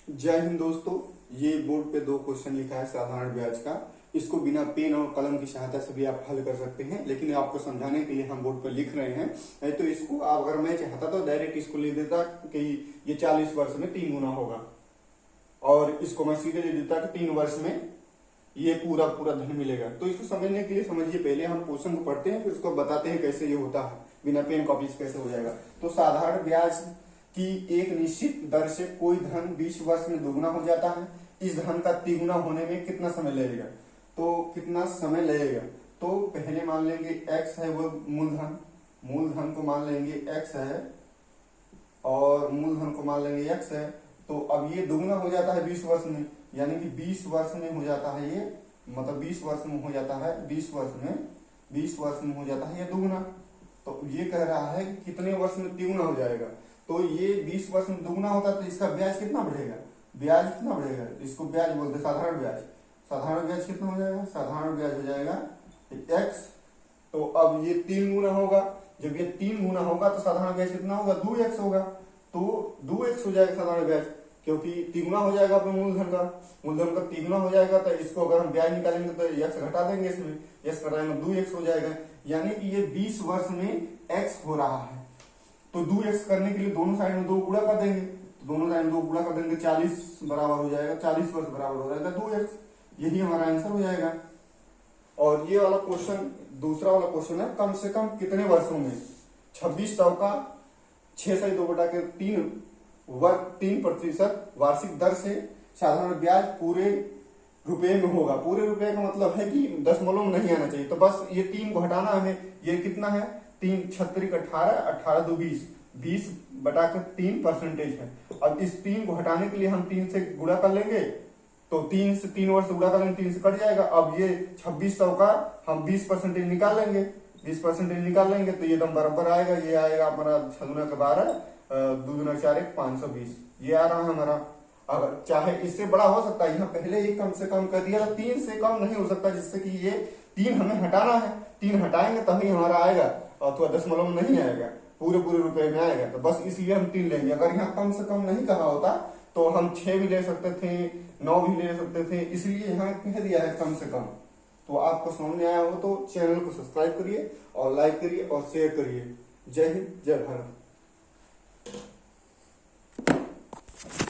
जय हिंद दोस्तों। ये बोर्ड पे दो क्वेश्चन लिखा है साधारण ब्याज का। इसको बिना पेन और कलम की सहायता से भी आप हल कर सकते हैं, लेकिन आपको समझाने के लिए हम बोर्ड पर लिख रहे हैं। नहीं तो इसको आप, अगर मैं चाहता तो डायरेक्ट इसको लिख देता कि ये 40 वर्ष में 3 गुना होगा, और इसको मैं सीधे लिख देता कि 3 वर्ष में ये पूरा पूरा धन मिलेगा। तो इसको समझने के लिए समझिए, पहले हम क्वेश्चन को पढ़ते हैं, फिर उसको बताते हैं कैसे ये होता है, बिना पेन कॉपी से कैसे हो जाएगा। तो साधारण ब्याज कि एक निश्चित दर से कोई धन 20 वर्ष में दोगुना हो जाता है। इस धन का तिगुना होने में कितना समय लगेगा? तो कितना समय लगेगा? तो पहले मान लेंगे x है वो मूलधन, मूलधन को मान लेंगे x है और मूलधन को मान लेंगे x है। तो अब ये दोगुना हो जाता है 20 वर्ष में, यानी कि 20 वर्ष में हो जाता है ये, मतलब 20 वर्ष में हो जाता है, 20 वर्ष में हो जाता है ये दोगुना। तो ये कह रहा है कि कितने वर्ष में तिगुना हो जाएगा। तो ये 20 वर्ष में दोगुना होता है तो इसका ब्याज कितना बढ़ेगा? ब्याज कितना बढ़ेगा? इसको ब्याज बोलते हैं, साधारण ब्याज। साधारण ब्याज कितना हो जाएगा? साधारण ब्याज हो जाएगा x। तो अब ये 3 गुना होगा, जब ये 3 गुना होगा तो साधारण ब्याज कितना होगा? 2x होगा। तो 2x हो जाएगा साधारण ब्याज, क्योंकि तिगुना हो जाएगा अपने मूलधन का। मूलधन का तिगुना हो जाएगा तो इसको अगर हम ब्याज निकालेंगे तो x घटा देंगे, इसमें x घटाएंगे 2x हो जाएगा। यानी कि ये 20 वर्ष में x हो रहा है। तो 2x करने के लिए दोनों साइड में 2 गुणा कर देंगे, तो दोनों साइड में 2 गुणा कर देंगे, 40 बराबर हो जाएगा, 40 वर्ष बराबर हो जाएगा 2x। यही हमारा आंसर हो जाएगा। और ये वाला क्वेश्चन, दूसरा वाला क्वेश्चन है कम से कम कितने वर्षों में 2600 का 6/3 वार्षिक दर से साधारण ब्याज पूरे रुपए में होगा। पूरे रुपए का मतलब है कि दशमलव में नहीं आना चाहिए। तो बस ये 3 को हटाना हमें। ये कितना है? 3 छत्रिक 18, 18 दो 20, 20/3% है। अब इस 3 को हटाने के लिए हम 3 से गुणा कर लेंगे, तो 3 से 3 वर्ष गुणा कर लेंगे, 3 से कट जाएगा। अब ये 2600 का हम 20% निकाल लेंगे, 20% निकाल लेंगे तो ये एकदम बराबर आएगा। ये आएगा हमारा 6 के 12, 2 4 520, ये आ रहा है हमारा। अगर चाहे इससे बड़ा हो सकता है, यहाँ पहले ही कम से कम कर दिया, 3 से कम नहीं हो सकता, जिससे कि ये 3 हमें हटाना है। 3 हटाएंगे तभी हमारा आएगा, अथवा दशमलव में नहीं आएगा, पूरे रुपए में आएगा। तो बस इसलिए हम 3 लेंगे। अगर यहाँ कम से कम नहीं कहा होता तो हम 6 भी ले सकते थे, 9 भी ले सकते थे, इसलिए यहाँ कह दिया है कम से कम। तो आपको समझ में आया हो तो चैनल को सब्सक्राइब करिए और लाइक करिए और शेयर करिए। जय हिंद, जय भारत।